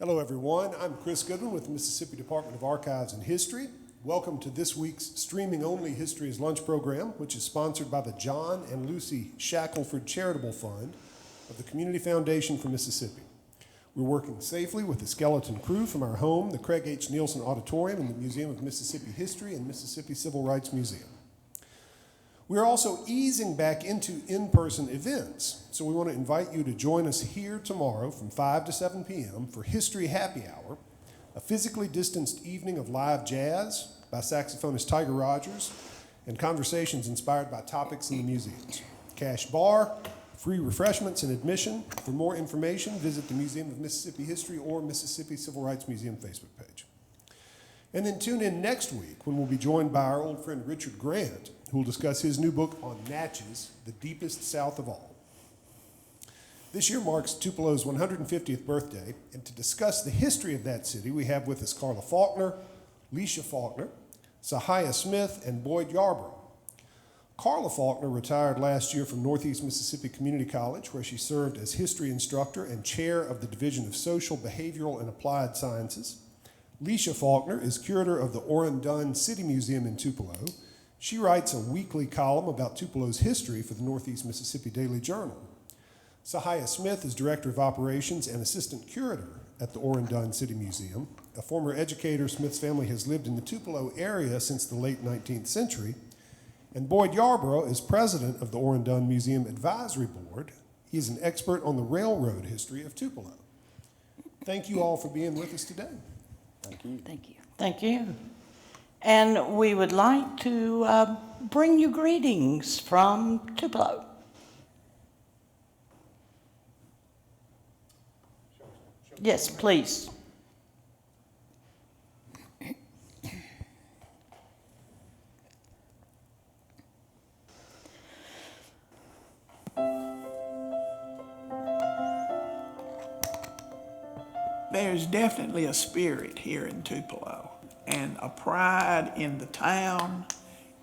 Hello everyone, I'm Chris Goodwin with the Mississippi Department of Archives and History. Welcome to this week's streaming-only History is Lunch program, which is sponsored by the John and Lucy Shackelford Charitable Fund of the Community Foundation for Mississippi. We're working safely with the skeleton crew from our home, the Craig H. Nielsen Auditorium in the Museum of Mississippi History and Mississippi Civil Rights Museum. We're also easing back into in-person events, so we want to invite you to join us here tomorrow from 5 to 7 p.m. for History Happy Hour, a physically distanced evening of live jazz by saxophonist Tiger Rogers, and conversations inspired by topics in the museums. Cash bar, free refreshments and admission. For more information, visit the Museum of Mississippi History or Mississippi Civil Rights Museum Facebook page. And then tune in next week when we'll be joined by our old friend Richard Grant, who will discuss his new book on Natchez, the deepest south of all. This year marks Tupelo's 150th birthday, and to discuss the history of that city, we have with us Carla Falkner, Leesha Faulkner, Sihya Smith, and Boyd Yarbrough. Carla Falkner retired last year from Northeast Mississippi Community College, where she served as history instructor and chair of the Division of Social, Behavioral, and Applied Sciences. Leesha Faulkner is curator of the Oren Dunn City Museum in Tupelo. She writes a weekly column about Tupelo's history for the Northeast Mississippi Daily Journal. Sihya Smith is director of operations and assistant curator at the Oren Dunn City Museum. A former educator, Smith's family has lived in the Tupelo area since the late 19th century. And Boyd Yarbrough is president of the Oren Dunn Museum Advisory Board. He is an expert on the railroad history of Tupelo. Thank you all for being with us today. Thank you. Thank you. Thank you. And we would like to bring you greetings from Tupelo. Yes, please. There's definitely a spirit here in Tupelo and a pride in the town,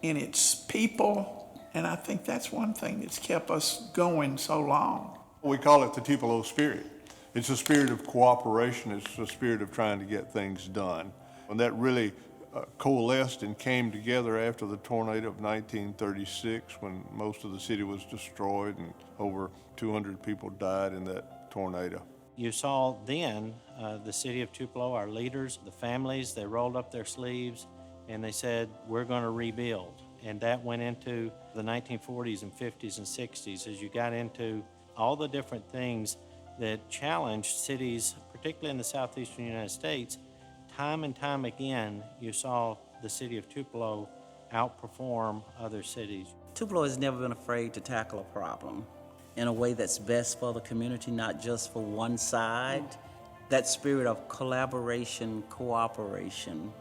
in its people, and I think that's one thing that's kept us going so long. We call it the Tupelo spirit. It's a spirit of cooperation. It's a spirit of trying to get things done. And that really coalesced and came together after the tornado of 1936 when most of the city was destroyed and over 200 people died in that tornado. You saw then the city of Tupelo, our leaders, the families, they rolled up their sleeves and they said, we're going to rebuild. And that went into the 1940s and 50s and 60s as you got into all the different things that challenged cities, particularly in the southeastern United States. Time and time again, you saw the city of Tupelo outperform other cities. Tupelo has never been afraid to tackle a problem in a way that's best for the community, not just for one side. That spirit of collaboration, cooperation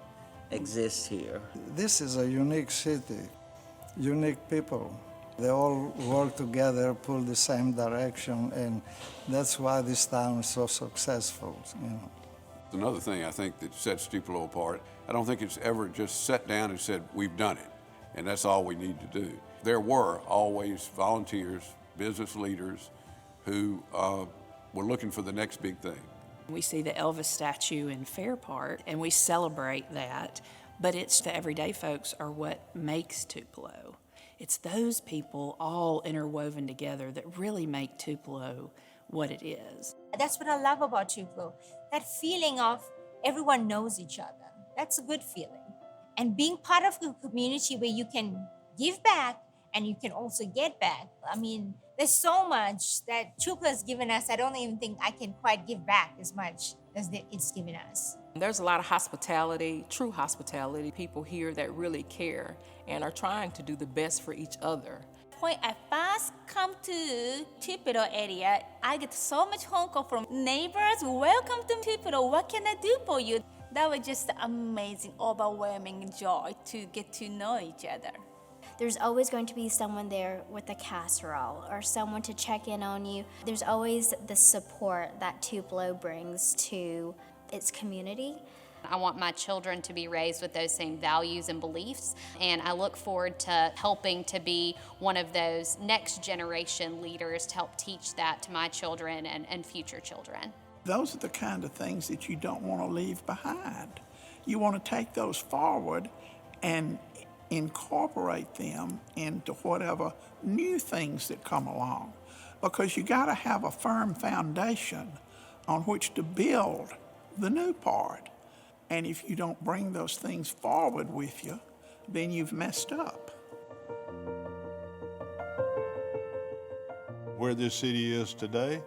exists here. This is a unique city, unique people. They all work together, pull the same direction, and that's why this town is so successful, you know. Another thing I think that sets Tupelo apart, I don't think it's ever just sat down and said, we've done it, and that's all we need to do. There were always volunteers, business leaders who were looking for the next big thing. We see the Elvis statue in Fair Park, and we celebrate that, but it's the everyday folks are what makes Tupelo. It's those people all interwoven together that really make Tupelo what it is. That's what I love about Tupelo, that feeling of everyone knows each other. That's a good feeling. And being part of a community where you can give back and you can also get back. I mean, there's so much that Tupelo has given us. I don't even think I can quite give back as much as it's given us. There's a lot of hospitality, true hospitality, people here that really care and are trying to do the best for each other. When I first come to Tupelo area, I get so much phone call from neighbors. Welcome to Tupelo. What can I do for you? That was just amazing, overwhelming joy to get to know each other. There's always going to be someone there with a casserole or someone to check in on you. There's always the support that Tupelo brings to its community. I want my children to be raised with those same values and beliefs, and I look forward to helping to be one of those next generation leaders to help teach that to my children and future children. Those are the kind of things that you don't want to leave behind. You want to take those forward and incorporate them into whatever new things that come along, because you got to have a firm foundation on which to build the new part. And if you don't bring those things forward with you, then you've messed up. Where this city is today,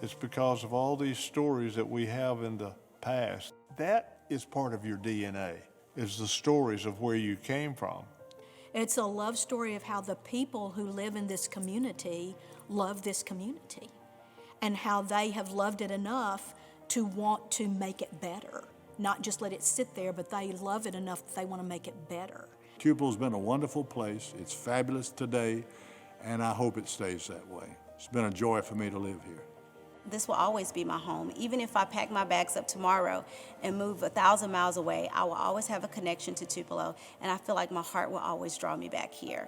it's because of all these stories that we have in the past. That is part of your DNA, is the stories of where you came from. It's a love story of how the people who live in this community love this community and how they have loved it enough to want to make it better. Not just let it sit there, but they love it enough that they want to make it better. Tupelo's been a wonderful place. It's fabulous today, and I hope it stays that way. It's been a joy for me to live here. This will always be my home. Even if I pack my bags up tomorrow and move 1,000 miles away, I will always have a connection to Tupelo, and I feel like my heart will always draw me back here.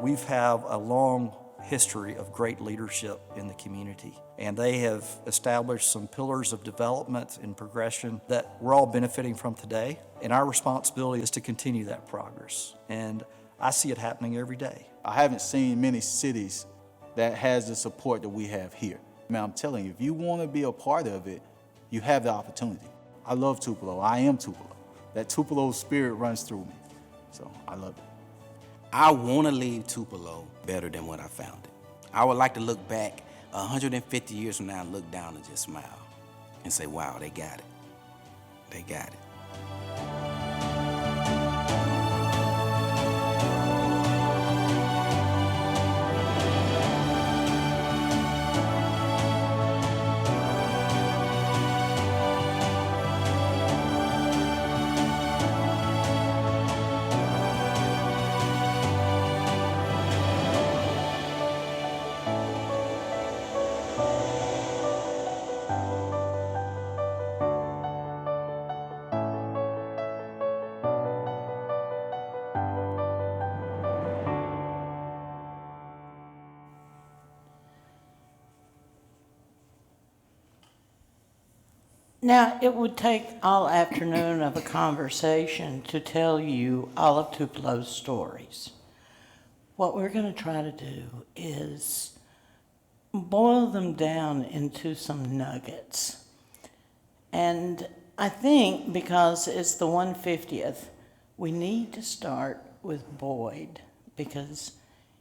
We've had a long history of great leadership in the community, and they have established some pillars of development and progression that we're all benefiting from today, and our responsibility is to continue that progress, and I see it happening every day. I haven't seen many cities that has the support that we have here. Man, I'm telling you, if you want to be a part of it, you have the opportunity. I love Tupelo. I am Tupelo. That Tupelo spirit runs through me, so I love it. I want to leave Tupelo better than what I found it. I would like to look back 150 years from now and look down and just smile and say, wow, they got it. They got it. Now, it would take all afternoon of a conversation to tell you all of Tupelo's stories. What we're going to try to do is boil them down into some nuggets. And I think because it's the 150th, we need to start with Boyd, because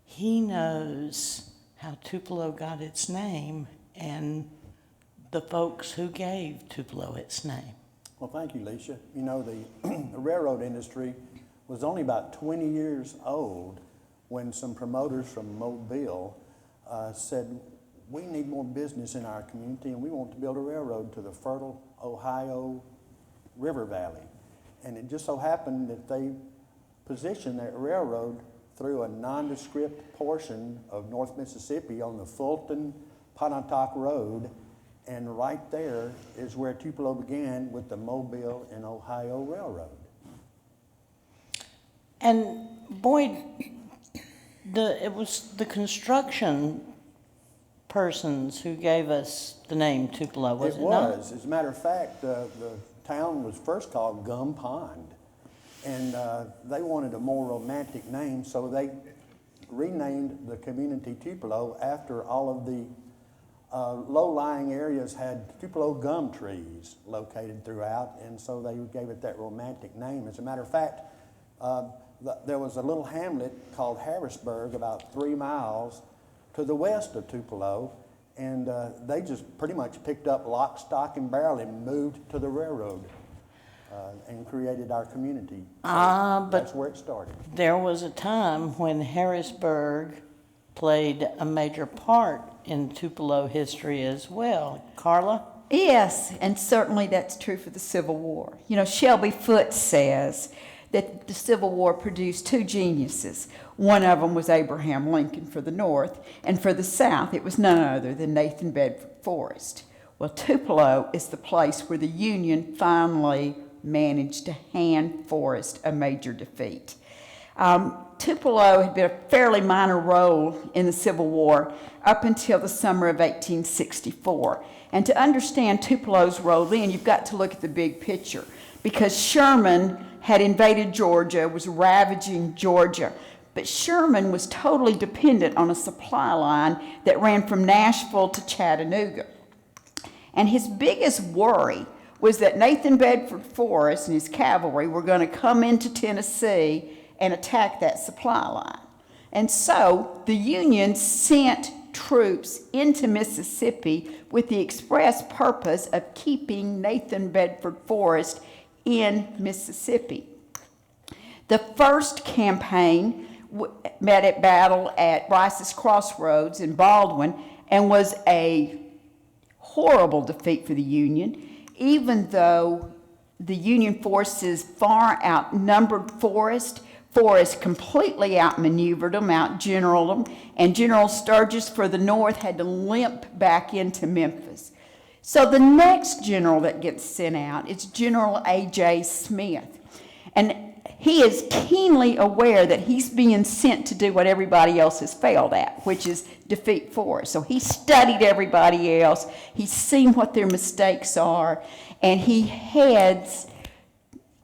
he knows how Tupelo got its name and the folks who gave Tupelo its name. Well, thank you, Leesha. You know, the railroad industry was only about 20 years old when some promoters from Mobile said, we need more business in our community and we want to build a railroad to the fertile Ohio River Valley. And it just so happened that they positioned that railroad through a nondescript portion of North Mississippi on the Fulton-Pontotoc Road. And right there is where Tupelo began with the Mobile and Ohio Railroad. And Boyd, it was the construction persons who gave us the name Tupelo, was it not? It was. As a matter of fact, the town was first called Gum Pond. And they wanted a more romantic name, so they renamed the community Tupelo after all of the low-lying areas had Tupelo gum trees located throughout, and so they gave it that romantic name. As a matter of fact, there was a little hamlet called Harrisburg about 3 miles to the west of Tupelo, and they just pretty much picked up lock, stock, and barrel and moved to the railroad and created our community. So that's where it started. There was a time when Harrisburg played a major part in Tupelo history as well. Carla? Yes, and certainly that's true for the Civil War. You know, Shelby Foote says that the Civil War produced two geniuses. One of them was Abraham Lincoln for the North, and for the South it was none other than Nathan Bedford Forrest. Well, Tupelo is the place where the Union finally managed to hand Forrest a major defeat. Tupelo had been a fairly minor role in the Civil War up until the summer of 1864. And to understand Tupelo's role then, you've got to look at the big picture, because Sherman had invaded Georgia, was ravaging Georgia. But Sherman was totally dependent on a supply line that ran from Nashville to Chattanooga. And his biggest worry was that Nathan Bedford Forrest and his cavalry were going to come into Tennessee and attack that supply line. And so the Union sent troops into Mississippi with the express purpose of keeping Nathan Bedford Forrest in Mississippi. The first campaign met at battle at Rice's Crossroads in Baldwin and was a horrible defeat for the Union, even though the Union forces far outnumbered Forrest. Forrest completely outmaneuvered them, outgeneraled them, and General Sturgis for the North had to limp back into Memphis. So the next general that gets sent out is General A.J. Smith. And he is keenly aware that he's being sent to do what everybody else has failed at, which is defeat Forrest. So he studied everybody else, he's seen what their mistakes are, and he heads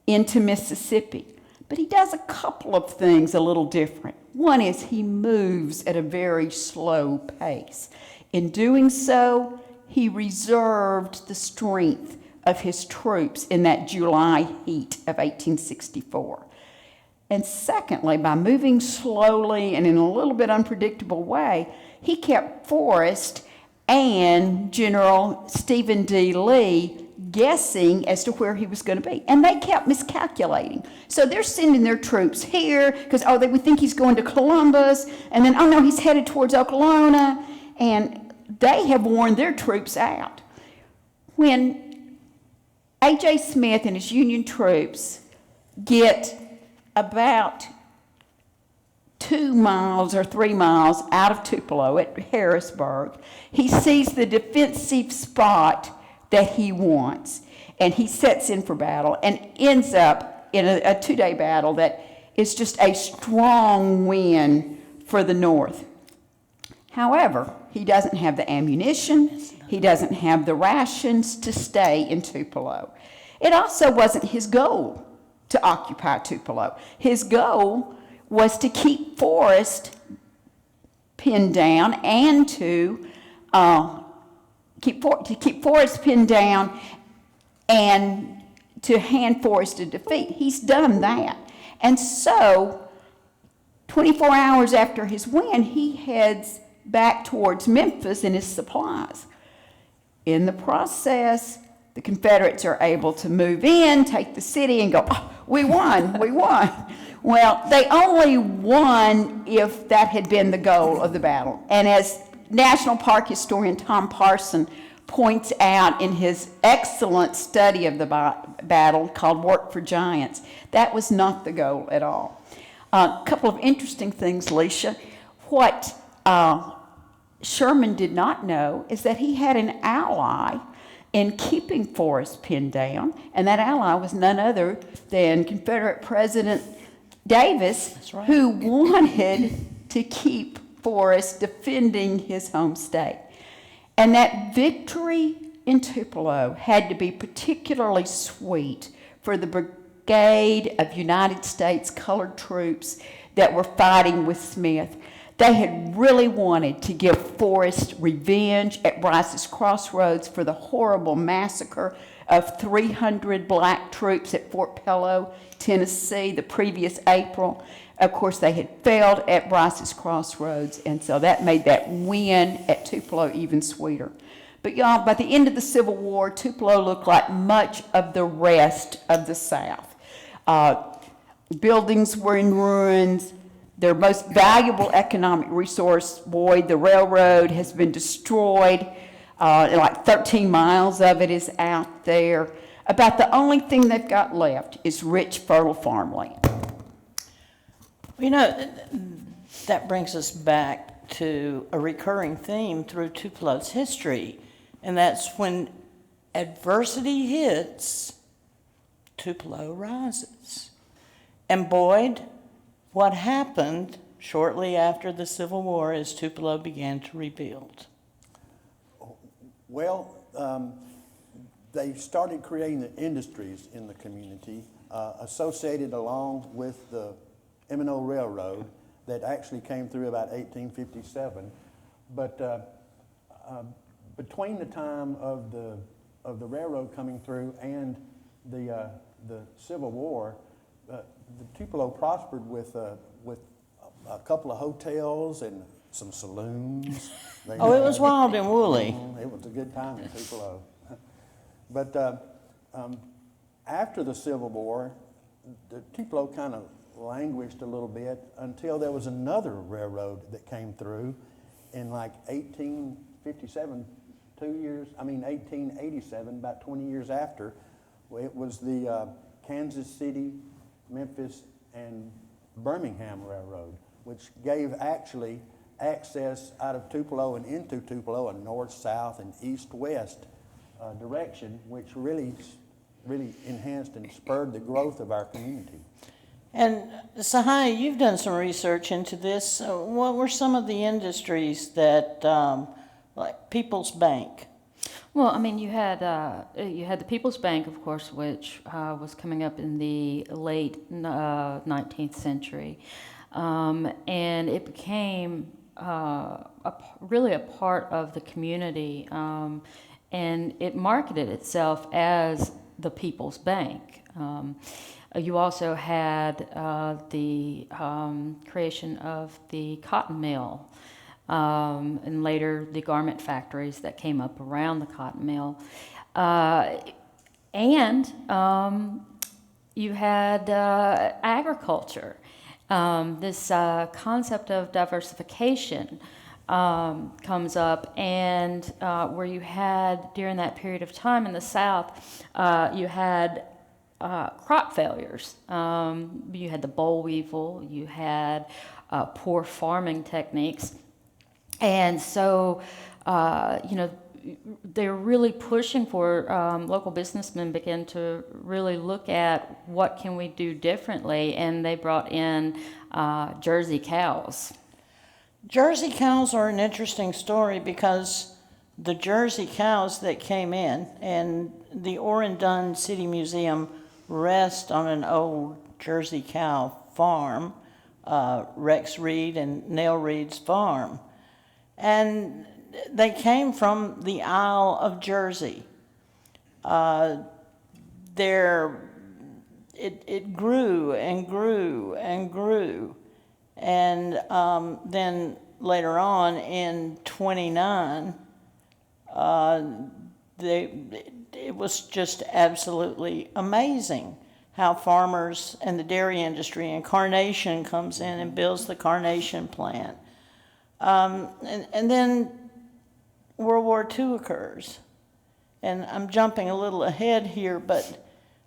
into Mississippi. But he does a couple of things a little different. One is he moves at a very slow pace. In doing so, he reserved the strength of his troops in that July heat of 1864. And secondly, by moving slowly and in a little bit unpredictable way, he kept Forrest and General Stephen D. Lee guessing as to where he was going to be. And they kept miscalculating. So they're sending their troops here because, they would think he's going to Columbus, and then, no, he's headed towards Oklahoma, and they have worn their troops out. When A.J. Smith and his Union troops get about 2 miles or 3 miles out of Tupelo at Harrisburg, he sees the defensive spot that he wants, and he sets in for battle and ends up in a 2-day battle that is just a strong win for the North. However, he doesn't have the ammunition, he doesn't have the rations to stay in Tupelo. It also wasn't his goal to occupy Tupelo. His goal was to keep Forrest pinned down and to keep Forrest pinned down and to hand Forrest a defeat. He's done that. And so, 24 hours after his win, he heads back towards Memphis and his supplies. In the process, the Confederates are able to move in, take the city, and go, we won, we won. Well, they only won if that had been the goal of the battle. And as National Park historian Tom Parson points out in his excellent study of the battle called Work for Giants, that was not the goal at all. A couple of interesting things, Leesha. What Sherman did not know is that he had an ally in keeping Forrest pinned down, and that ally was none other than Confederate President Davis, who wanted to keep Forrest defending his home state. And that victory in Tupelo had to be particularly sweet for the brigade of United States colored troops that were fighting with Smith. They had really wanted to give Forrest revenge at Rice's Crossroads for the horrible massacre of 300 black troops at Fort Pillow, Tennessee, the previous April. Of course, they had failed at Rice's Crossroads, and so that made that win at Tupelo even sweeter. But y'all, by the end of the Civil War, Tupelo looked like much of the rest of the South. Buildings were in ruins. Their most valuable economic resource, Boyd, the railroad, has been destroyed. Like 13 miles of it is out there. About the only thing they've got left is rich, fertile farmland. You know, that brings us back to a recurring theme through Tupelo's history, and that's when adversity hits, Tupelo rises. And Boyd, What happened shortly after the Civil War is Tupelo began to rebuild. Well, they started creating the industries in the community associated along with the M&O Railroad that actually came through about 1857. But between the time of the railroad coming through and the Civil War, the Tupelo prospered with a couple of hotels and some saloons. Oh, it was wild and woolly. It was a good time in Tupelo. But after the Civil War, the Tupelo kind of languished a little bit until there was another railroad that came through in like 1857, 1887, about 20 years after. It was the Kansas City, Memphis, and Birmingham Railroad, which gave actually access out of Tupelo and into Tupelo, a north, south, and east-west direction, which really enhanced and spurred the growth of our community. And Sihya, you've done some research into this. What were some of the industries that, like People's Bank? Well, I mean, you had the People's Bank, of course, which was coming up in the late 19th century, and it became really a part of the community, and it marketed itself as the People's Bank. You also had the creation of the cotton mill, and later the garment factories that came up around the cotton mill. And you had agriculture. This concept of diversification comes up, and where you had, during that period of time in the South, you had crop failures. You had the boll weevil, you had poor farming techniques. And so, they're really pushing for, local businessmen began to really look at what can we do differently, and they brought in Jersey cows. Jersey cows are an interesting story because the Jersey cows that came in, and the Oren Dunn City Museum rests on an old Jersey cow farm, Rex Reed and Nell Reed's farm. And they came from the Isle of Jersey. It grew and grew and grew. And then later on in 29, it was just absolutely amazing how farmers and the dairy industry, and Carnation comes in and builds the Carnation plant. And then World War II occurs. And I'm jumping a little ahead here, but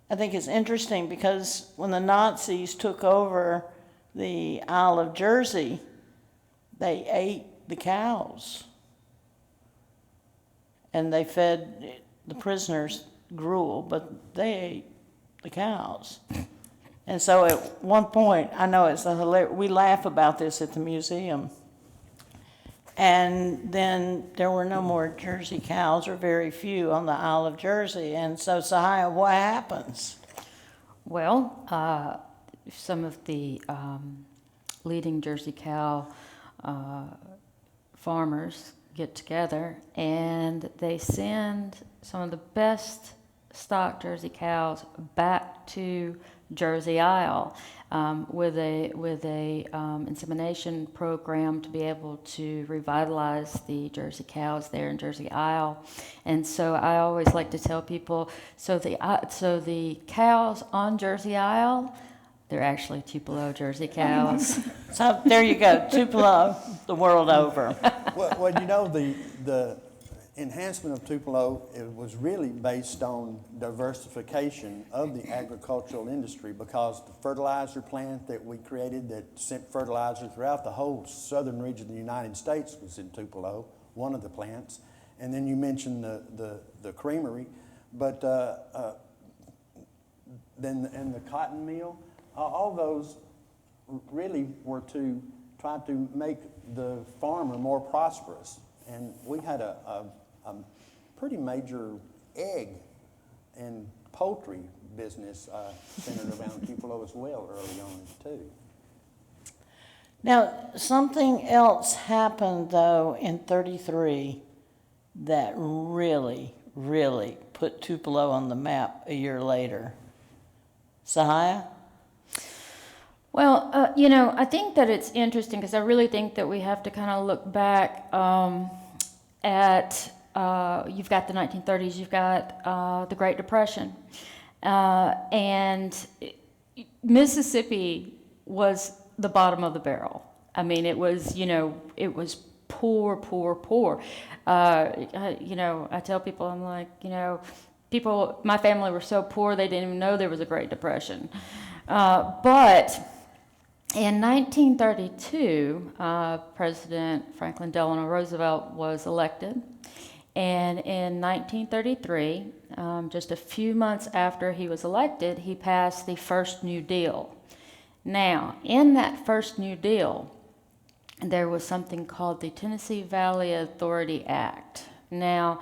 I think it's interesting because when the Nazis took over the Isle of Jersey, they ate the cows. And they fed the prisoners gruel, but they ate the cows. And so at one point, I know it's we laugh about this at the museum. And then there were no more Jersey cows, or very few, on the Isle of Jersey. And so, Sihya, what happens? Well, some of the leading Jersey cow farmers get together, and they send some of the best stock Jersey cows back to Jersey Isle with a insemination program to be able to revitalize the Jersey cows there in Jersey Isle. And so I always like to tell people, so the cows on Jersey Isle, they're actually Tupelo Jersey cows. So there you go, Tupelo, the world over. Well, you know, the enhancement of Tupelo, it was really based on diversification of the agricultural industry, because the fertilizer plant that we created that sent fertilizer throughout the whole southern region of the United States was in Tupelo, one of the plants. And then you mentioned the creamery, but then the cotton mill, all those really were to try to make the farmer more prosperous. And we had a pretty major egg and poultry business centered around Tupelo as well early on too. Now, something else happened though in '33 that really, really put Tupelo on the map a year later. Sihya? Well, I think that it's interesting because I really think that we have to kind of look back at, you've got the 1930s, you've got the Great Depression, and Mississippi was the bottom of the barrel. I mean, it was, it was poor, poor, poor. I tell people, I'm like, people, my family were so poor they didn't even know there was a Great Depression. But in 1932, President Franklin Delano Roosevelt was elected. And in 1933, just a few months after he was elected, he passed the first New Deal. Now, in that first New Deal, there was something called the Tennessee Valley Authority Act. Now,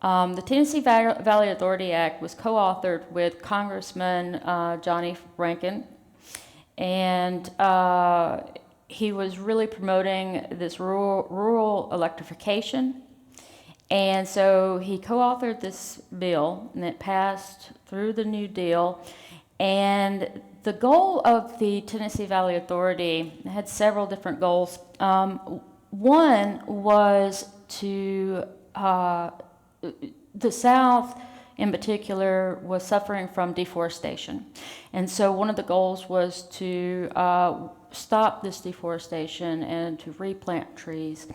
the Tennessee Valley Authority Act was co-authored with Congressman Johnny Rankin, and he was really promoting this rural electrification. And so he co-authored this bill, and it passed through the New Deal. And the goal of the Tennessee Valley Authority had several different goals. One was to, the South in particular was suffering from deforestation. And so one of the goals was to stop this deforestation and to replant trees.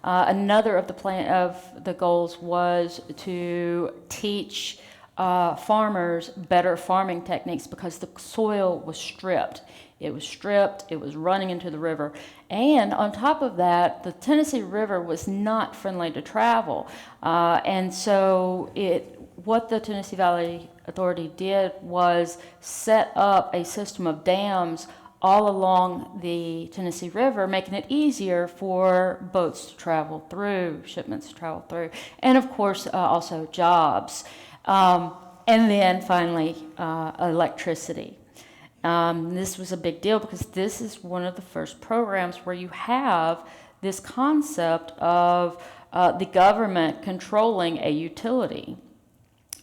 Another of the goals was to teach farmers better farming techniques because the soil was stripped. It was stripped, it was running into the river. And on top of that, the Tennessee River was not friendly to travel. And so what the Tennessee Valley Authority did was set up a system of dams all along the Tennessee River, making it easier for boats to travel through, shipments to travel through, and of course also jobs. And then finally, electricity. This was a big deal because this is one of the first programs where you have this concept of the government controlling a utility.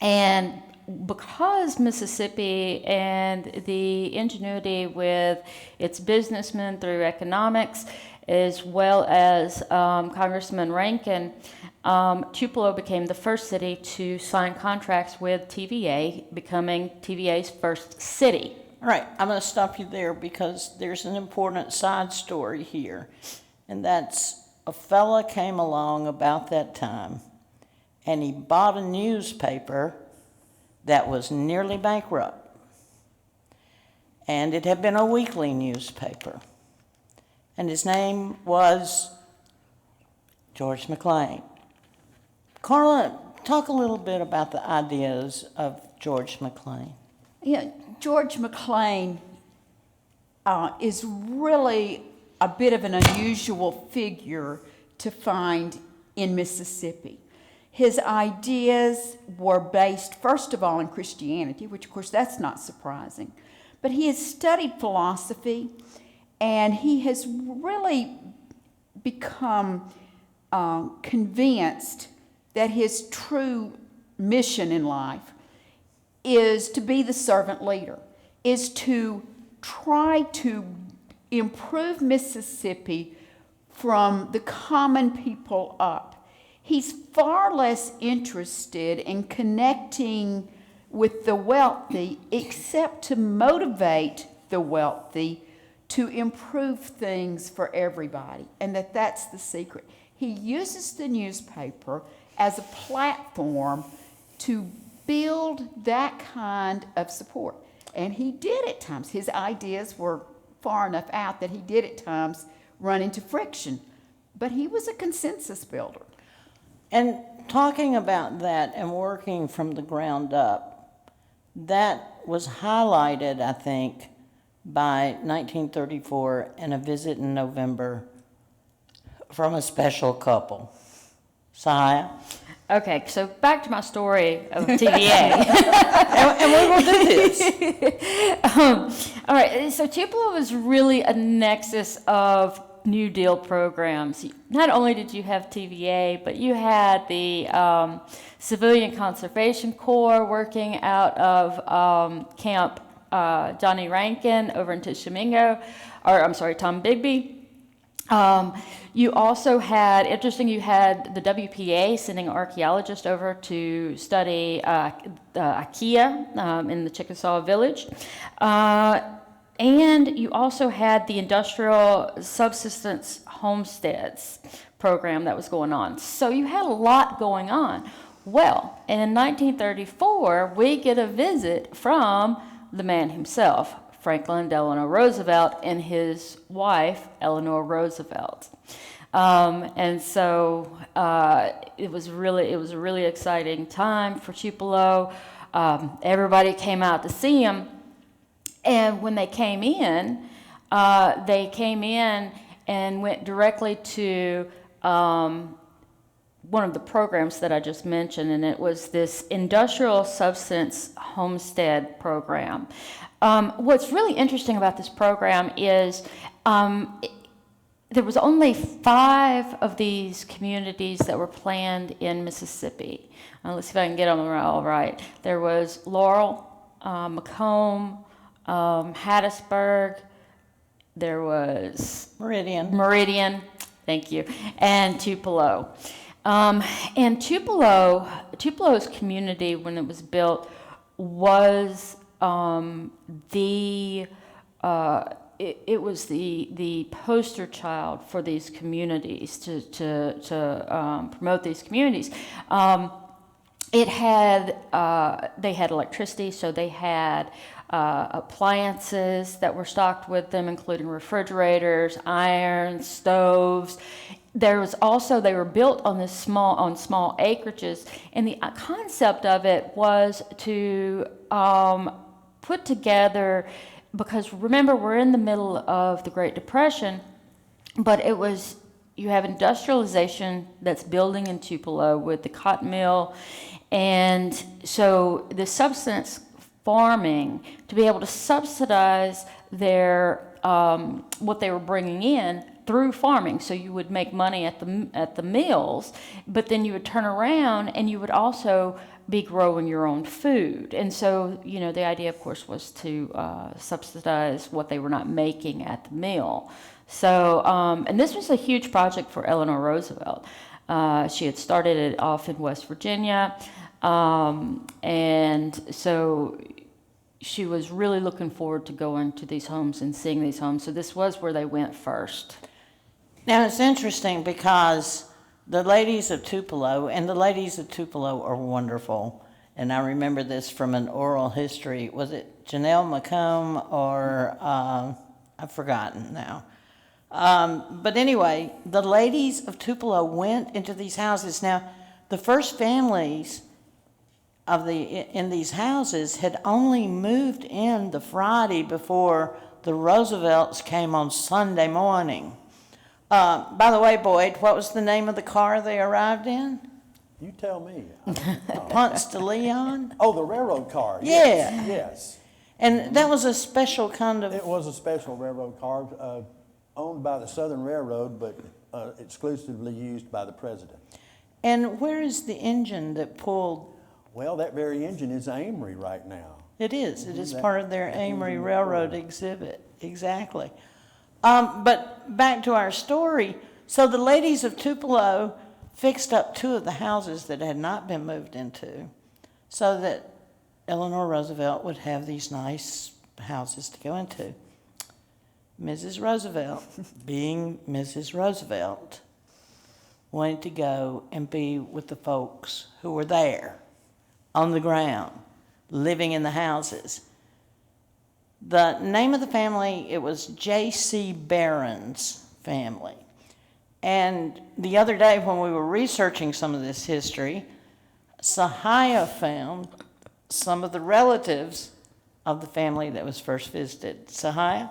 And because Mississippi and the ingenuity with its businessmen through economics, as well as Congressman Rankin, Tupelo became the first city to sign contracts with TVA, becoming TVA's first city. All right, I'm going to stop you there because there's an important side story here. And that's a fella came along about that time and he bought a newspaper that was nearly bankrupt. And it had been a weekly newspaper. And his name was George McLean. Carla, talk a little bit about the ideas of George McLean. Yeah, George McLean is really a bit of an unusual figure to find in Mississippi. His ideas were based, first of all, in Christianity, which, of course, that's not surprising. But he has studied philosophy, and he has really become convinced that his true mission in life is to be the servant leader, is to try to improve Mississippi from the common people up. He's far less interested in connecting with the wealthy, except to motivate the wealthy to improve things for everybody, and that's the secret. He uses the newspaper as a platform to build that kind of support. And he did at times. His ideas were far enough out that he did at times run into friction. But he was a consensus builder. And talking about that and working from the ground up, that was highlighted, I think, by 1934 and a visit in November from a special couple. Sihya? Okay, so back to my story of TVA. and we will do this. All right, so Tupelo was really a nexus of New Deal programs. Not only did you have TVA, but you had the Civilian Conservation Corps working out of Camp Johnny Rankin over in Tishomingo, Tom Bigby. You also had, you had the WPA sending archaeologists over to study IKEA in the Chickasaw village. And you also had the Industrial Subsistence Homesteads program that was going on. So you had a lot going on. Well, and in 1934, we get a visit from the man himself, Franklin Delano Roosevelt, and his wife, Eleanor Roosevelt. And so it was a really exciting time for Tupelo. Everybody came out to see him. And when they came in and went directly to one of the programs that I just mentioned, and it was this Industrial Subsistence Homestead program. What's really interesting about this program is there was only 5 of these communities that were planned in Mississippi. Let's see if I can get them all right. There was Laurel, Macomb, Hattiesburg, there was Meridian, thank you, and Tupelo. And Tupelo's community, when it was built, was it was the poster child for these communities to promote these communities. They had electricity, so they had appliances that were stocked with them, including refrigerators, irons, stoves. There was also, they were built on small acreages, and the concept of it was to put together, because remember, we're in the middle of the Great Depression, but you have industrialization that's building in Tupelo with the cotton mill, and so the subsistence farming, to be able to subsidize their what they were bringing in through farming. So you would make money at the mills, but then you would turn around and you would also be growing your own food. And so, the idea, of course, was to subsidize what they were not making at the mill. So, and this was a huge project for Eleanor Roosevelt. She had started it off in West Virginia, and so she was really looking forward to going to these homes and seeing these homes. So this was where they went first. Now, it's interesting because the ladies of Tupelo are wonderful. And I remember this from an oral history. Was it Janelle McComb or I've forgotten now. But anyway, the ladies of Tupelo went into these houses. Now, the first families in these houses had only moved in the Friday before the Roosevelts came on Sunday morning. By the way, Boyd, what was the name of the car they arrived in? You tell me. The Ponce de Leon? Oh, the railroad car. Yeah. Yes. And that was a special kind of... It was a special railroad car owned by the Southern Railroad, but exclusively used by the president. And where is the engine that pulled... Well, that very engine is Amory right now. It is. It is part of their Amory Railroad exhibit. Exactly. But back to our story. So the ladies of Tupelo fixed up 2 of the houses that had not been moved into so that Eleanor Roosevelt would have these nice houses to go into. Mrs. Roosevelt, being Mrs. Roosevelt, wanted to go and be with the folks who were there on the ground, living in the houses. The name of the family, it was J.C. Barron's family. And the other day when we were researching some of this history, Sihya found some of the relatives of the family that was first visited. Sihya?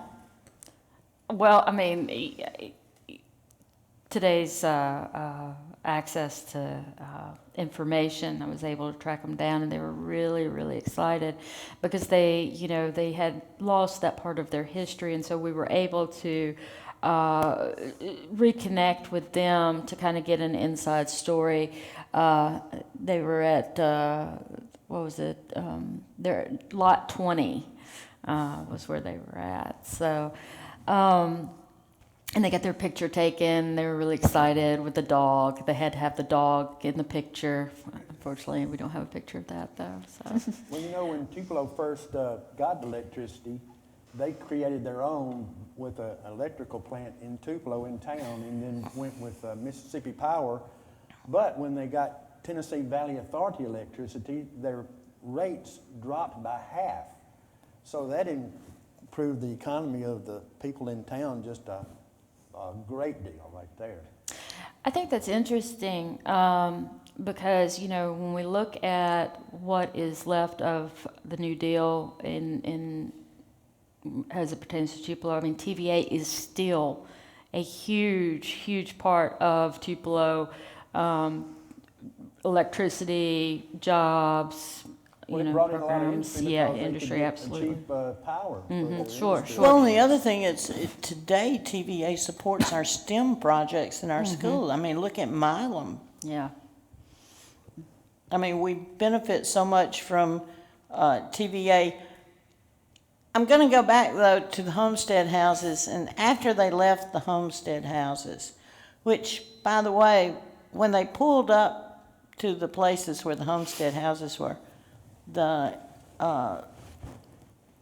Well, I mean, today's access to information, I was able to track them down, and they were really, really excited because they had lost that part of their history, and so we were able to reconnect with them to kind of get an inside story. They were at, what was it? They're lot 20 was where they were at. So, and they got their picture taken. They were really excited with the dog. They had to have the dog in the picture. Unfortunately, we don't have a picture of that, though. So. Well, you know, when Tupelo first got electricity, they created their own with an electrical plant in Tupelo in town, and then went with Mississippi Power. But when they got Tennessee Valley Authority electricity, their rates dropped by half. So that improved the economy of the people in town just a great deal right there. I think that's interesting because, you know, when we look at what is left of the New Deal as it pertains to Tupelo, I mean, TVA is still a huge, huge part of Tupelo. Electricity, jobs, programs, industry, absolutely. Cheap power. Sure. Well, and the other thing is, today TVA supports our STEM projects in our school. I mean, look at Milam. Yeah. I mean, we benefit so much from TVA. I'm going to go back, though, to the Homestead Houses, and after they left the Homestead Houses, which, by the way, when they pulled up to the places where the Homestead Houses were, the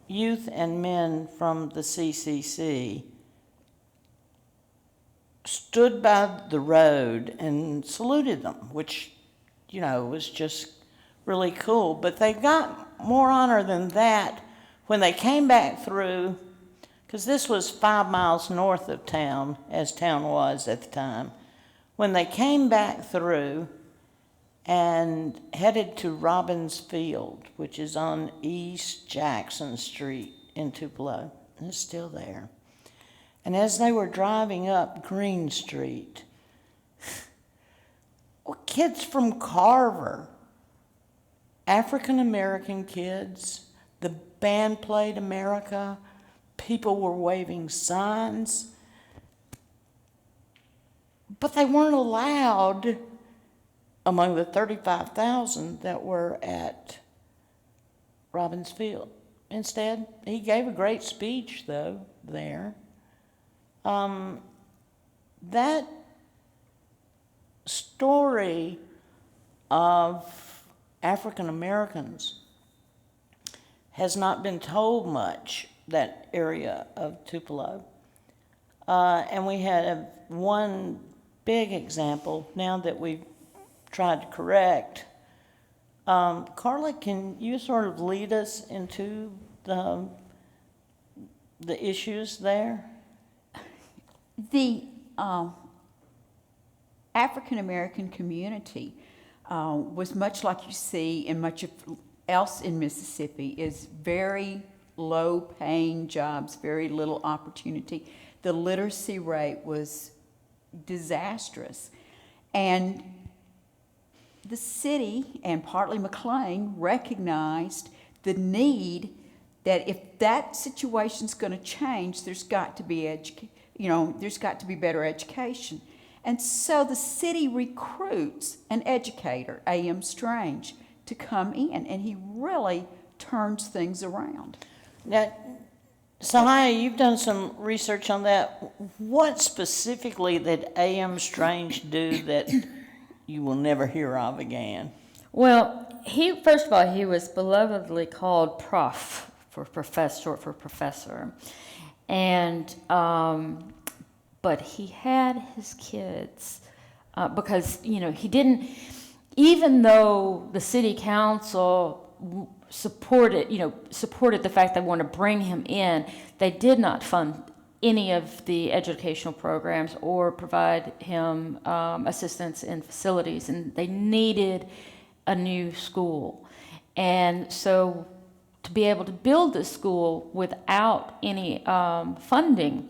youth and men from the CCC stood by the road and saluted them, which, you know, was just really cool. But they got more honor than that when they came back through, because this was 5 miles north of town, as town was at the time. When they came back through and headed to Robbins Field, which is on East Jackson Street in Tupelo, and it's still there. And as they were driving up Green Street, kids from Carver, African American kids, the band played America, people were waving signs, but they weren't allowed among the 35,000 that were at Robbins Field. Instead, he gave a great speech, though, there. That story of African Americans has not been told much, that area of Tupelo. And we had one big example now that we've tried to correct. Carla, can you sort of lead us into the issues there? The African American community was much like you see in much else in Mississippi, is very low paying jobs, very little opportunity. The literacy rate was disastrous. And the city, and partly McLean, recognized the need that if that situation's going to change, there's got to be there's got to be better education. And so the city recruits an educator, A.M. Strange, to come in, and he really turns things around. Now, Sihya, you've done some research on that. What specifically did A.M. Strange do that you will never hear of again? Well, first of all, he was belovedly called Prof, short for professor. And, but he had his kids, because, he didn't, even though the city council supported the fact they want to bring him in, they did not fund any of the educational programs or provide him assistance in facilities, and they needed a new school. And so to be able to build this school without any funding,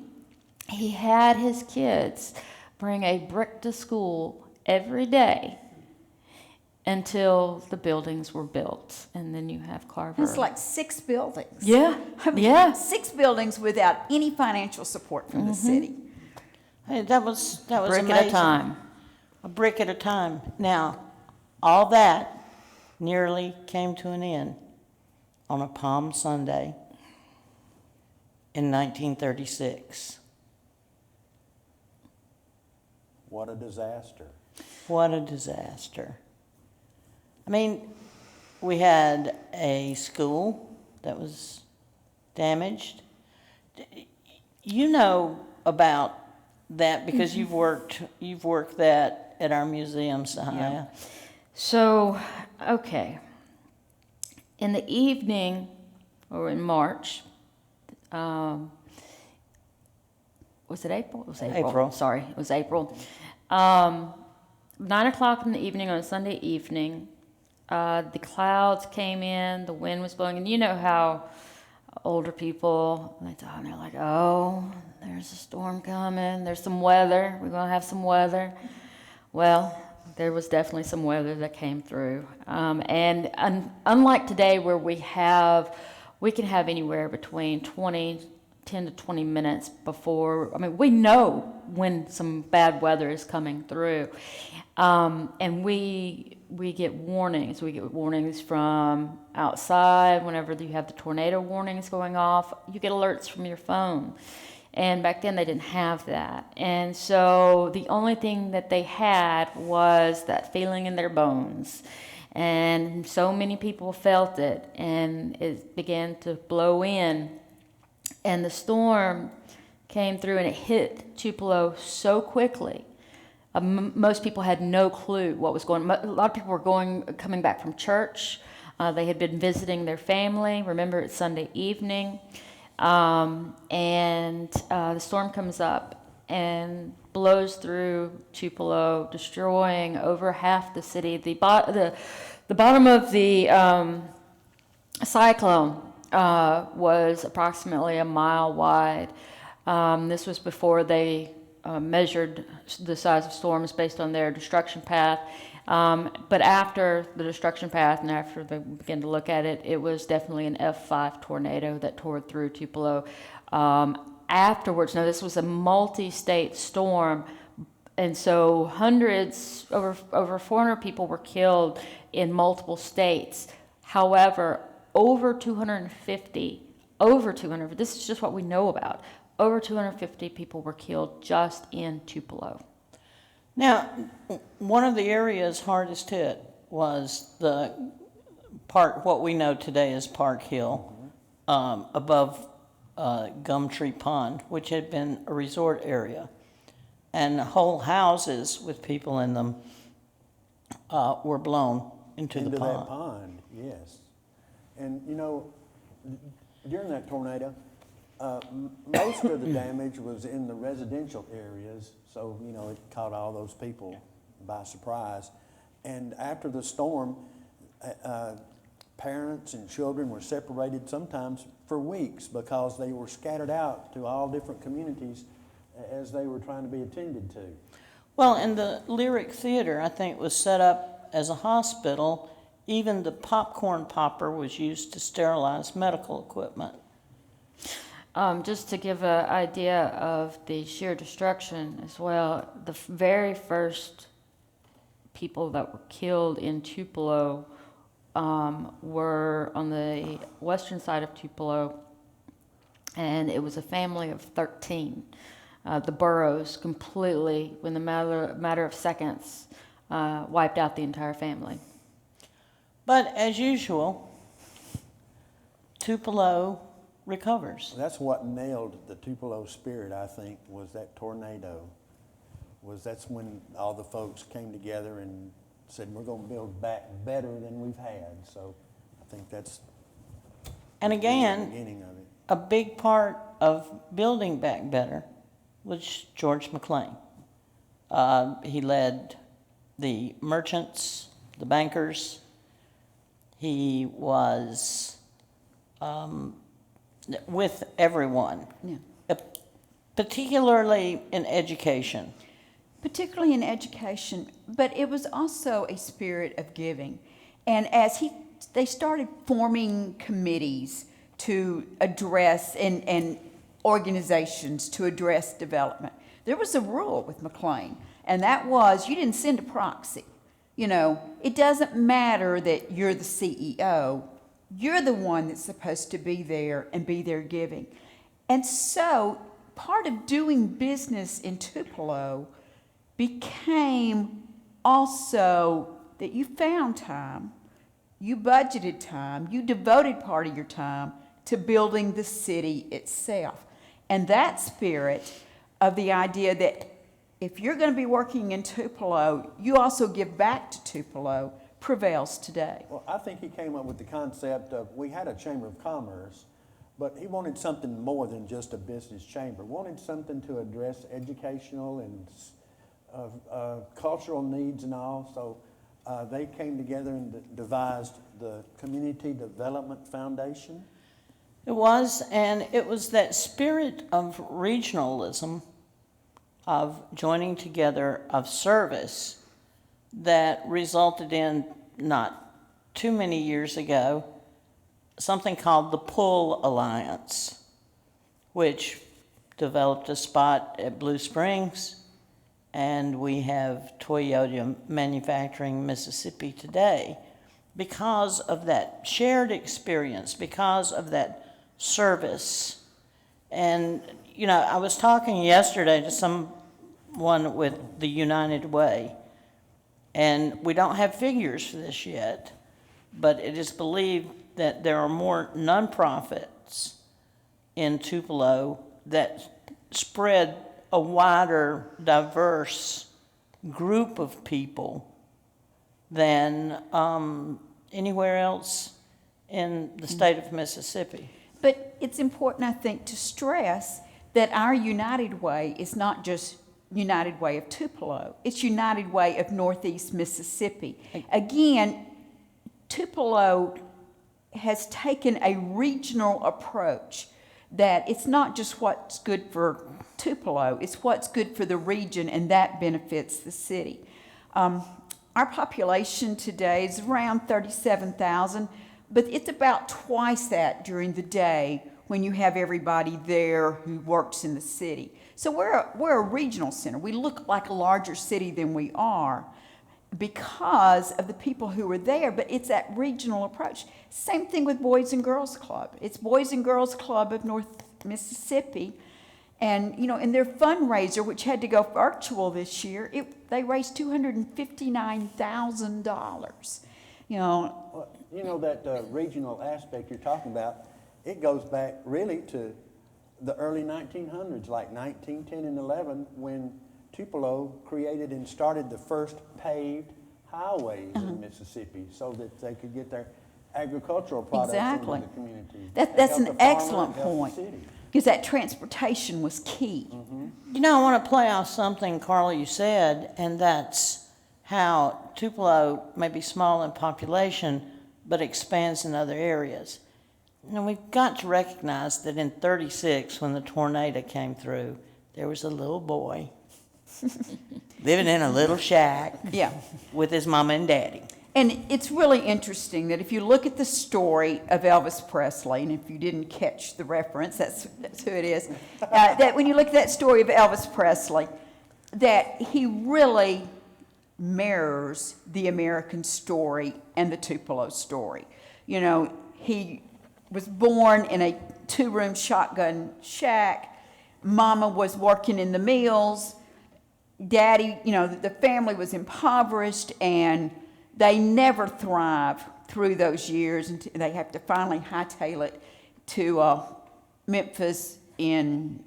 he had his kids bring a brick to school every day until the buildings were built. And then you have Carver. It's like 6 buildings. Yeah, I mean, yeah. 6 buildings without any financial support from the city. Hey, that was Brick amazing. at a time. A brick at a time. Now, all that nearly came to an end on a Palm Sunday in 1936. What a disaster. What a disaster. I mean, we had a school that was damaged. You know about that because you've worked that at our museum, Sihya. Yeah. So, okay. In the evening, or in March, was it April? It was April. April. Sorry, it was April. 9 o'clock in the evening on a Sunday evening, the clouds came in, the wind was blowing, and you know how older people, they're like, oh, there's a storm coming, there's some weather, we're going to have some weather. Well, there was definitely some weather that came through. And unlike today where we can have anywhere between 10 to 20 minutes before, we know when some bad weather is coming through. And we get warnings. We get warnings from outside whenever you have the tornado warnings going off. You get alerts from your phone. And back then they didn't have that. And so the only thing that they had was that feeling in their bones. And so many people felt it, and it began to blow in. And the storm came through and it hit Tupelo so quickly. Most people had no clue what was going on. A lot of people were coming back from church. They had been visiting their family. Remember, it's Sunday evening. And the storm comes up and blows through Tupelo, destroying over half the city. The bottom of the cyclone was approximately a mile wide. This was before they measured the size of storms based on their destruction path. But after the destruction path and after they began to look at it, it was definitely an F5 tornado that tore through Tupelo. Afterwards, now this was a multi-state storm, and so over 400 people were killed in multiple states. However, over 250, this is just what we know about, over 250 people were killed just in Tupelo. Now, one of the areas hardest hit was the part, what we know today as Park Hill, above Gumtree Pond, which had been a resort area. And whole houses with people in them were blown into the pond. That pond, yes. And you know, during that tornado, most of the damage was in the residential areas, so you know it caught all those people by surprise. And after the storm, parents and children were separated sometimes for weeks because they were scattered out to all different communities as they were trying to be attended to. Well, and the Lyric Theater, I think, was set up as a hospital. Even the popcorn popper was used to sterilize medical equipment. Just to give an idea of the sheer destruction as well, the very first people that were killed in Tupelo were on the western side of Tupelo, and it was a family of 13. The Burrows completely, in the matter of seconds, wiped out the entire family. But as usual, Tupelo recovers. That's what nailed the Tupelo spirit, I think, was that tornado. That's when all the folks came together and said, we're going to build back better than we've had. So I think that's And the again, beginning of it. a big part of building back better was George McLean. He led the merchants, the bankers. He was with everyone, Yeah. particularly in education. Particularly in education, but it was also a spirit of giving. And as they started forming committees to address and organizations to address development, there was a rule with McLean, and that was you didn't send a proxy. You know, it doesn't matter that you're the CEO, you're the one that's supposed to be there and be there giving. And so part of doing business in Tupelo became also that you found time, you budgeted time, you devoted part of your time to building the city itself. And that spirit of the idea that if you're going to be working in Tupelo, you also give back to Tupelo prevails today. Well, I think he came up with the concept of, we had a Chamber of Commerce, but he wanted something more than just a business chamber. Wanted something to address educational and cultural needs and all. So they came together and devised the Community Development Foundation. It was, and it was that spirit of regionalism, of joining together, of service, that resulted in, not too many years ago, something called the Pull Alliance, which developed a spot at Blue Springs, and we have Toyota Manufacturing Mississippi today because of that shared experience, because of that service. And, you know, I was talking yesterday to someone with the United Way, and we don't have figures for this yet, but it is believed that there are more nonprofits in Tupelo that spread a wider, diverse group of people than anywhere else in the state of Mississippi. But it's important, I think, to stress that our United Way is not just United Way of Tupelo. It's United Way of Northeast Mississippi. Again, Tupelo has taken a regional approach, that it's not just what's good for Tupelo, it's what's good for the region, and that benefits the city. Our population today is around 37,000, but it's about twice that during the day when you have everybody there who works in the city. So we're a regional center. We look like a larger city than we are because of the people who are there, but it's that regional approach. Same thing with Boys and Girls Club. It's Boys and Girls Club of North Mississippi, and you know, in their fundraiser, which had to go virtual this year, they raised $259,000. You know, Well, you know, that regional aspect you're talking about, it goes back really to the early 1900s, like 1910 and 11, when Tupelo created and started the first paved highways in Mississippi so that they could get their agricultural products Exactly. into the community. that's Help an the farmer, excellent help the point, city. because that transportation was key. You know, I want to play off something, Carla, you said, and that's how Tupelo may be small in population, but expands in other areas. Now, we've got to recognize that in 36, when the tornado came through, there was a little boy living in a little shack Yeah. with his mama and daddy. And it's really interesting that if you look at the story of Elvis Presley, and if you didn't catch the reference, that's who it is, that when you look at that story of Elvis Presley, that he really mirrors the American story and the Tupelo story. You know, he was born in a 2-room shotgun shack. Mama was working in the mills. Daddy, you know, the family was impoverished, and they never thrive through those years until they have to finally hightail it to Memphis in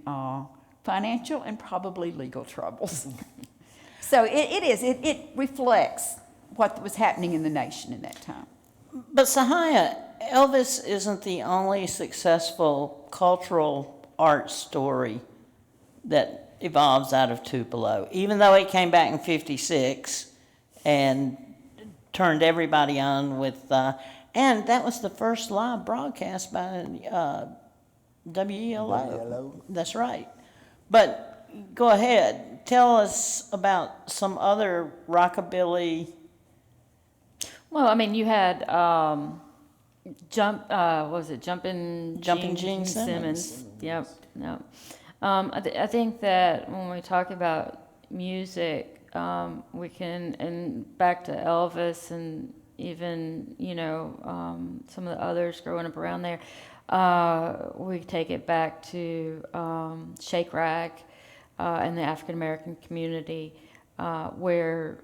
financial and probably legal troubles. So it reflects what was happening in the nation in that time. But Sihya, Elvis isn't the only successful cultural art story that evolves out of Tupelo. Even though he came back in 56 and turned everybody on with And that was the first live broadcast by WELO. WELO. That's right. But go ahead, tell us about some other rockabilly. Well, I mean, you had Jumpin' Gene Simmons. Yep, yep. I think that when we talk about music, we can, and back to Elvis and even, some of the others growing up around there, we take it back to Shake Rag and the African American community, where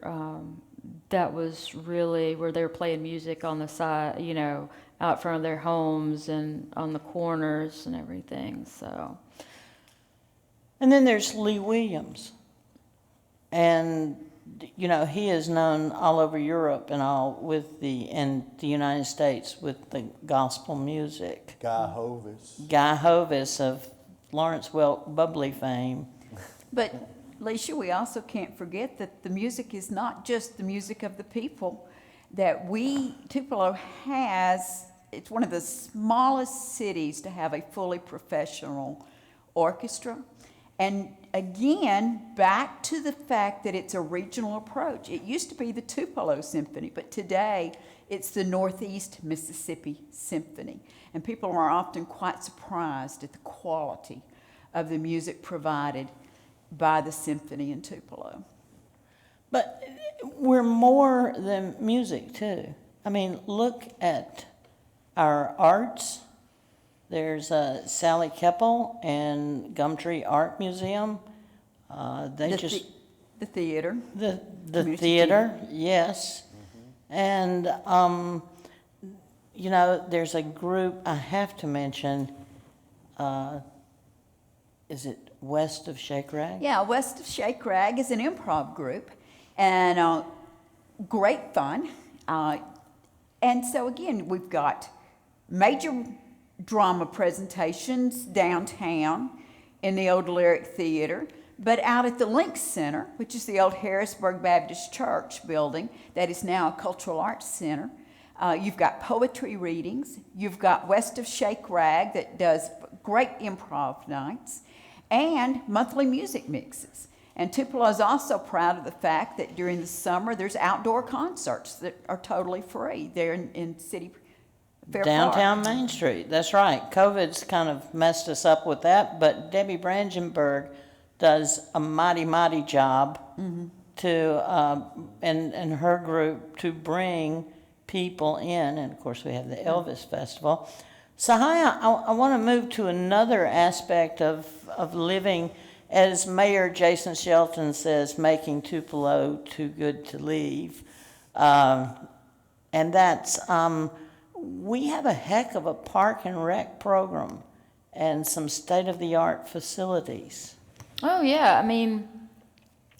that was really where they were playing music on the side, out front of their homes and on the corners and everything. So, and then there's Lee Williams, and he is known all over Europe and in the United States with the gospel music. Guy Hovis. Guy Hovis of Lawrence Welk Bubbly fame. But Leesha, we also can't forget that the music is not just the music of the people. That Tupelo has, it's one of the smallest cities to have a fully professional orchestra. And again, back to the fact that it's a regional approach. It used to be the Tupelo Symphony, but today it's the Northeast Mississippi Symphony. And people are often quite surprised at the quality of the music provided by the symphony in Tupelo. But we're more than music, too. I mean, look at our arts. There's Sally Keppel and Gumtree Art Museum. The theater. The theater, yes. And, there's a group I have to mention. Is it West of Shake Rag? Yeah, West of Shake Rag is an improv group, and great fun. And so again, we've got major drama presentations downtown in the old Lyric Theater, but out at the Link Center, which is the old Harrisburg Baptist Church building that is now a cultural arts center. You've got poetry readings. You've got West of Shake Rag that does great improv nights and monthly music mixes. And Tupelo is also proud of the fact that during the summer there's outdoor concerts that are totally free there in City Fair Downtown Park. Main Street, that's right. COVID's kind of messed us up with that, but Debbie Brandenburg does a mighty, mighty job to, and her group to bring people in, and of course we have the Elvis Festival. Sihya, I want to move to another aspect of living, as Mayor Jason Shelton says, making Tupelo too good to leave. And that's, we have a heck of a park and rec program and some state-of-the-art facilities. Oh, yeah. I mean,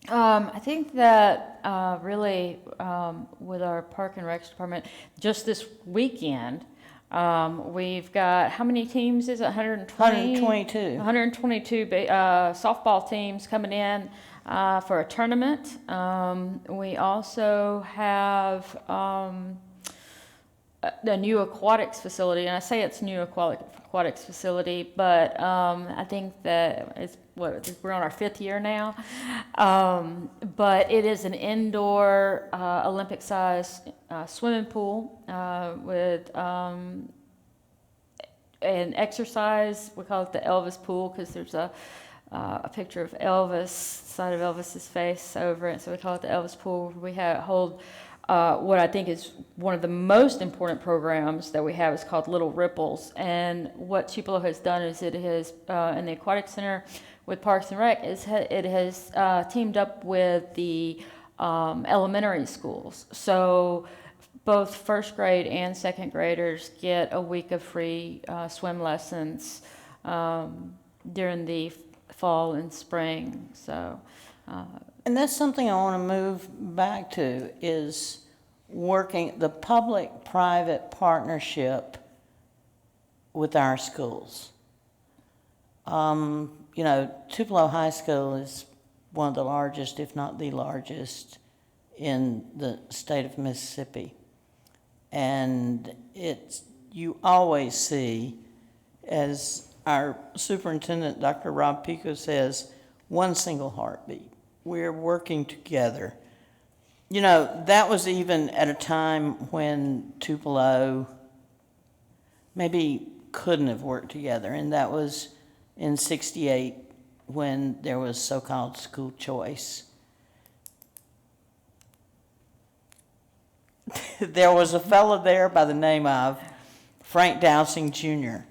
I think that really with our Park and Recs department, just this weekend, we've got, how many teams is it? 120? 122. 122 softball teams coming in for a tournament. We also have a new aquatics facility, and I say it's new aquatics facility, but I think that we're on our 5th year now. But it is an indoor Olympic-sized swimming pool with an exercise. We call it the Elvis pool because there's a picture of Elvis, side of Elvis's face over it. So we call it the Elvis pool. We hold what I think is one of the most important programs that we have is called Little Ripples. And what Tupelo has done is it has, in the Aquatic Center with Parks and Rec, it has teamed up with the elementary schools. So both first grade and second graders get a week of free swim lessons during the fall and spring. So. And that's something I want to move back to, is working the public-private partnership with our schools. Tupelo High School is one of the largest, if not the largest, in the state of Mississippi. And you always see, as our superintendent, Dr. Rob Pico, says, one single heartbeat. We're working together. You know, that was even at a time when Tupelo maybe couldn't have worked together, and that was in '68 when there was so-called school choice. There was a fellow there by the name of Frank Dowsing Jr.,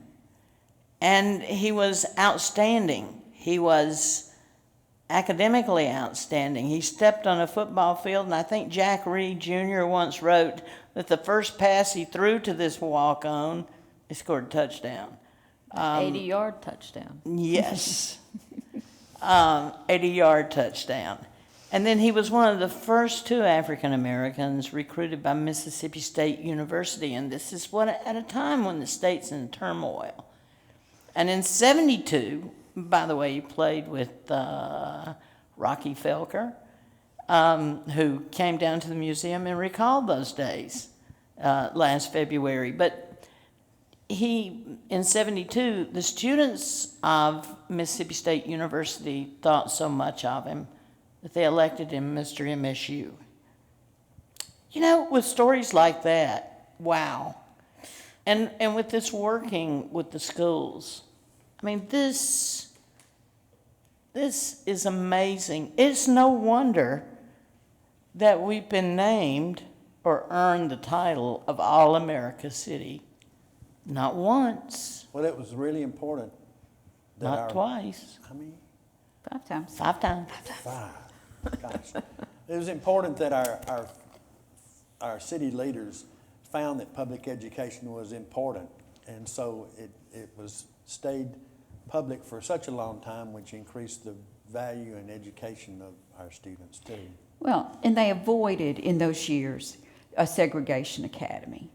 and he was outstanding. He was academically outstanding. He stepped on a football field, and I think Jack Reed Jr. once wrote that the first pass he threw to this walk-on, he scored a touchdown. 80-yard touchdown. Yes. 80-yard touchdown. And then he was one of the first 2 African Americans recruited by Mississippi State University, and this is at a time when the state's in turmoil. And in '72, by the way, he played with Rocky Falkner, who came down to the museum and recalled those days last February. But in '72, the students of Mississippi State University thought so much of him that they elected him Mr. MSU. You know, with stories like that, wow. And with this working with the schools, I mean, this is amazing. It's no wonder that we've been named or earned the title of All-America City. Not once. Well, it was really important. Not twice. How many? 5 times. 5 times. 5. Gosh. It was important that our city leaders found that public education was important, and so it stayed public for such a long time, which increased the value and education of our students too. Well, and they avoided in those years a segregation academy.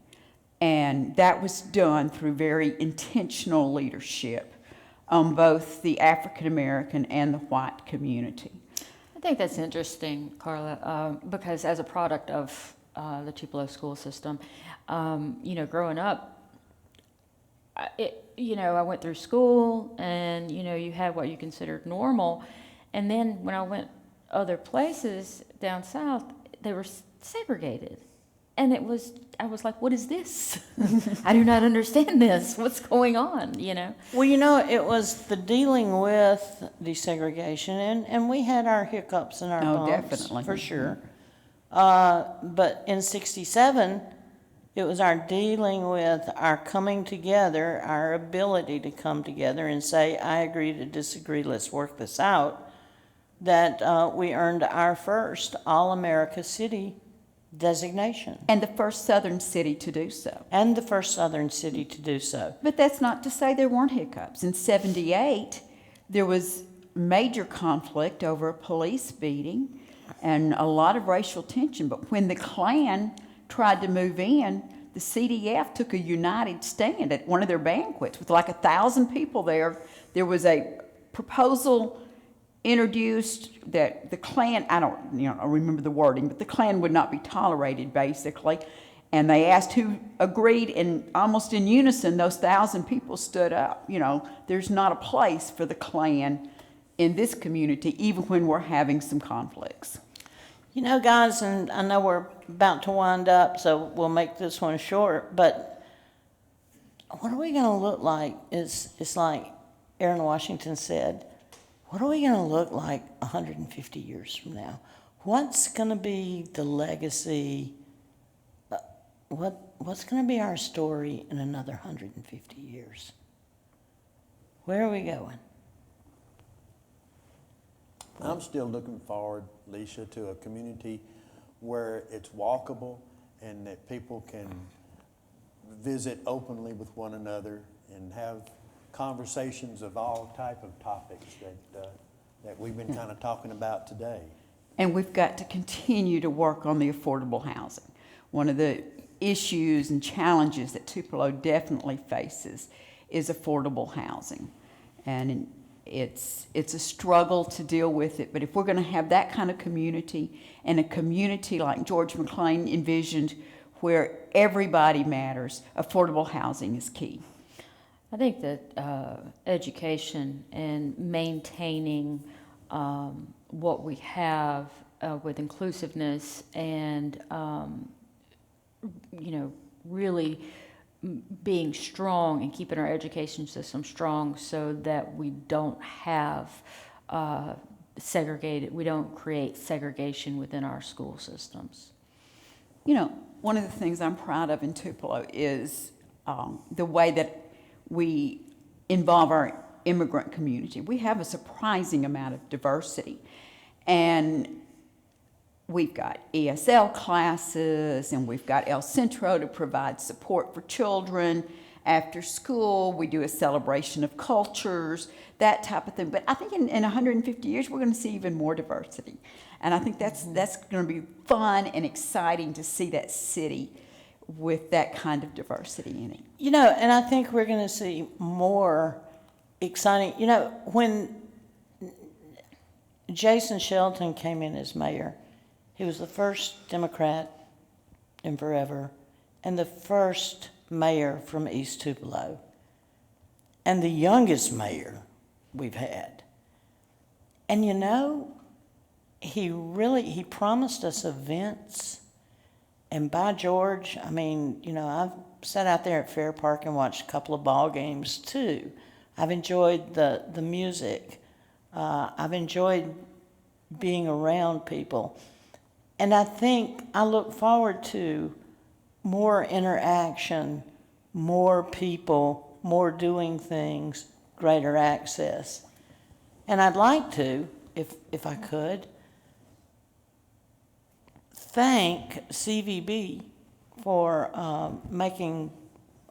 And that was done through very intentional leadership on both the African American and the white community. I think that's interesting, Carla, because as a product of the Tupelo school system, you know, growing up, I went through school and, you had what you considered normal. And then when I went other places down south, they were segregated. And I was like, what is this? I do not understand this. What's going on, Well, it was the dealing with desegregation, and we had our hiccups and our bumps. Definitely. For sure. But in '67, it was our dealing with our coming together, our ability to come together and say, I agree to disagree, let's work this out, that we earned our first All-America City designation. And the first southern city to do so. And the first southern city to do so. But that's not to say there weren't hiccups. In '78, there was major conflict over a police beating and a lot of racial tension. But when the Klan tried to move in, the CDF took a united stand at one of their banquets with like 1,000 people there. There was a proposal introduced that the Klan, I don't remember the wording, but the Klan would not be tolerated, basically. And they asked who agreed, and almost in unison, those 1,000 people stood up. There's not a place for the Klan in this community, even when we're having some conflicts. Guys, and I know we're about to wind up, so we'll make this one short, but what are we going to look like? It's like Aaron Washington said, what are we going to look like 150 years from now? What's going to be the legacy? What's going to be our story in another 150 years? Where are we going? I'm still looking forward, Leesha, to a community where it's walkable and that people can visit openly with one another and have conversations of all type of topics that we've been kind of talking about today. And we've got to continue to work on the affordable housing. One of the issues and challenges that Tupelo definitely faces is affordable housing. And it's a struggle to deal with it, but if we're going to have that kind of community, and a community like George McClain envisioned, where everybody matters, affordable housing is key. I think that education and maintaining what we have with inclusiveness and, really being strong and keeping our education system strong so that we don't have we don't create segregation within our school systems. One of the things I'm proud of in Tupelo is the way that we involve our immigrant community. We have a surprising amount of diversity, and we've got ESL classes, and we've got El Centro to provide support for children after school. We do a celebration of cultures, that type of thing. But I think in 150 years, we're going to see even more diversity. And I think that's going to be fun and exciting to see that city with that kind of diversity in it. And I think we're going to see more exciting. When Jason Shelton came in as mayor, he was the first Democrat in forever and the first mayor from East Tupelo and the youngest mayor we've had. And he promised us events. And by George, I've sat out there at Fair Park and watched a couple of ball games too. I've enjoyed the music. I've enjoyed being around people. And I look forward to more interaction, more people, more doing things, greater access. And I'd like to, if I could, thank CVB for making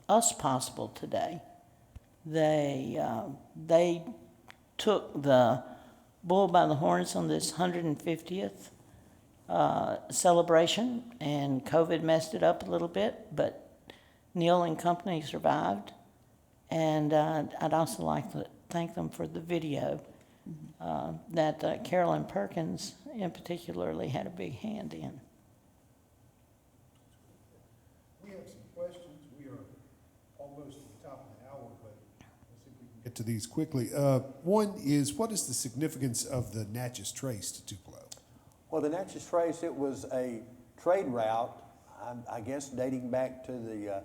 us possible today. They took the bull by the horns on this 150th celebration, and COVID messed it up a little bit, but Neil and company survived. And I'd also like to thank them for the video that Carolyn Perkins in particularly had a big hand in. We have some questions. We are almost at the top of the hour, but let's see if we can get to these quickly. One is, what is the significance of the Natchez Trace to Tupelo? Well, the Natchez Trace, it was a trade route, I guess, dating back to the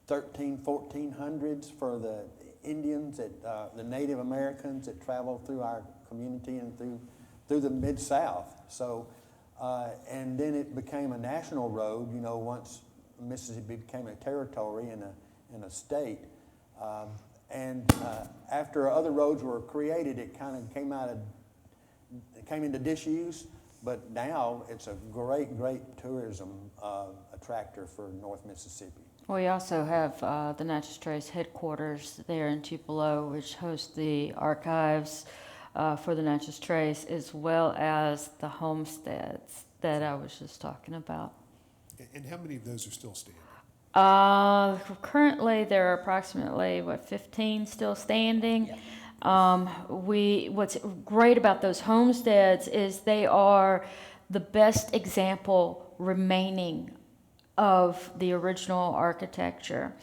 1400s for the Indians, the Native Americans that traveled through our community and through the Mid-South. So, and then it became a national road, once Mississippi became a territory and a state. And after other roads were created, it kind of came into disuse. But now it's a great tourism attractor for North Mississippi. We also have the Natchez Trace headquarters there in Tupelo, which hosts the archives for the Natchez Trace, as well as the homesteads that I was just talking about. And how many of those are still standing? Currently, there are approximately, 15 still standing. Yeah. What's great about those homesteads is they are the best example remaining of the original architecture.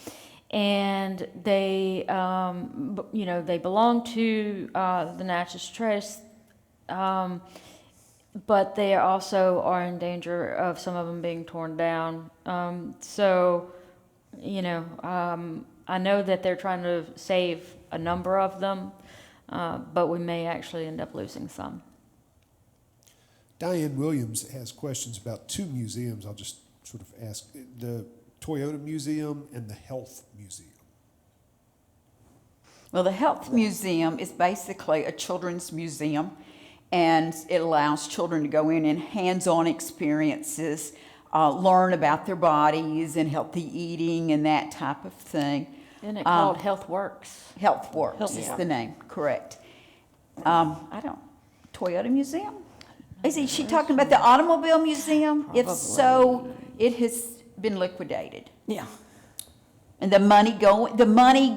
And they, they belong to the Natchez Trace, but they also are in danger of some of them being torn down. I know that they're trying to save a number of them, but we may actually end up losing some. Diane Williams has questions about two museums. I'll just sort of ask. The Toyota Museum and the Health Museum. Well, the Health Museum is basically a children's museum, and it allows children to go in and hands-on experiences, learn about their bodies and healthy eating and that type of thing. Isn't it called Health Works? Health Works is the name, correct. Toyota Museum? Is she talking about the Automobile Museum? If so, it has been liquidated. Yeah. And the money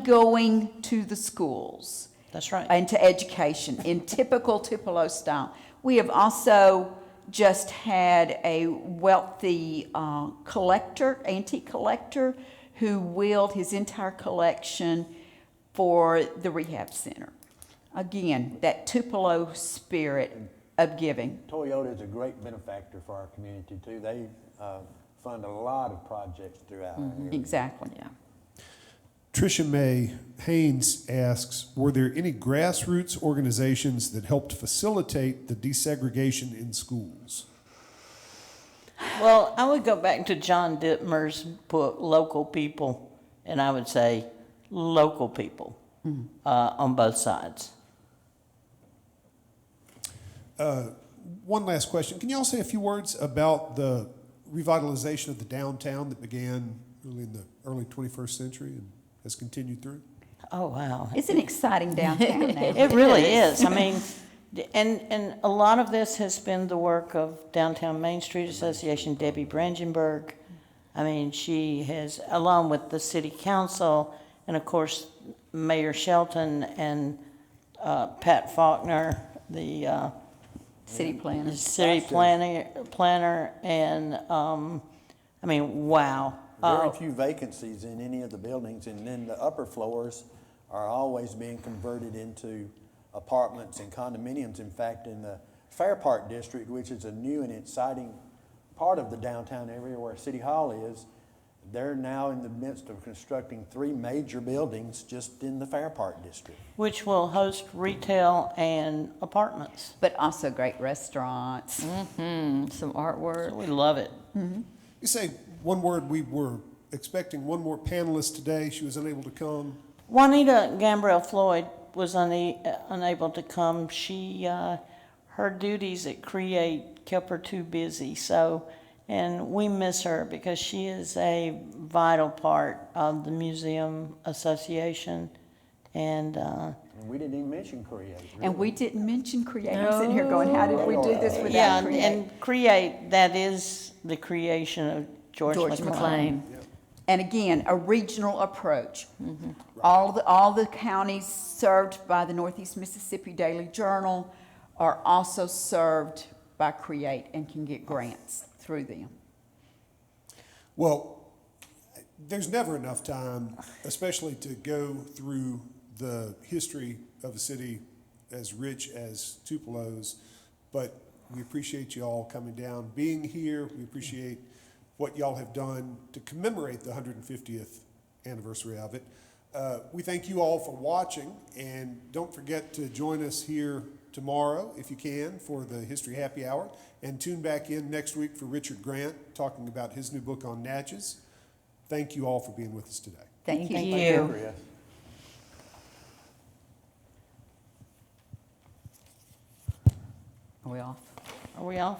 going to the schools. That's right. And to education in typical Tupelo style. We have also just had a wealthy antique collector, who willed his entire collection for the rehab center. Again, that Tupelo spirit of giving. Toyota is a great benefactor for our community too. They fund a lot of projects throughout our area. Exactly. Yeah. Tricia May Haynes asks, were there any grassroots organizations that helped facilitate the desegregation in schools? Well, I would go back to John Dittmer's book, Local People, and I would say local people on both sides. One last question. Can you all say a few words about the revitalization of the downtown that began really in the early 21st century and has continued through? Oh, wow. It's an exciting downtown now. It really is. I mean, and a lot of this has been the work of Downtown Main Street Association, Debbie Brandenburg. I mean, she has, along with the city council, and of course, Mayor Shelton and Pat Falkner, the City planner. city planner, and I mean, wow. Very few vacancies in any of the buildings, and then the upper floors are always being converted into apartments and condominiums. In fact, in the Fair Park District, which is a new and exciting part of the downtown area where City Hall is, they're now in the midst of constructing 3 major buildings just in the Fair Park District. Which will host retail and apartments. But also great restaurants. Some artwork. So we love it. You say one word. We were expecting one more panelist today. She was unable to come. Juanita Gambrell Floyd was unable to come. She, her duties at Create kept her too busy. So, and we miss her because she is a vital part of the Museum Association. And we didn't even mention Create. Really. And we didn't mention Create. I'm sitting here going, how did we do this without Create? And Create, that is the creation of George McClain. And again, a regional approach. All the counties served by the Northeast Mississippi Daily Journal are also served by Create and can get grants through them. Well, there's never enough time, especially to go through the history of a city as rich as Tupelo's, but we appreciate you all coming down, being here. We appreciate what y'all have done to commemorate the 150th anniversary of it. We thank you all for watching, and don't forget to join us here tomorrow, if you can, for the History Happy Hour, and tune back in next week for Richard Grant talking about his new book on Natchez. Thank you all for being with us today. Thank you. Are we off? Are we off?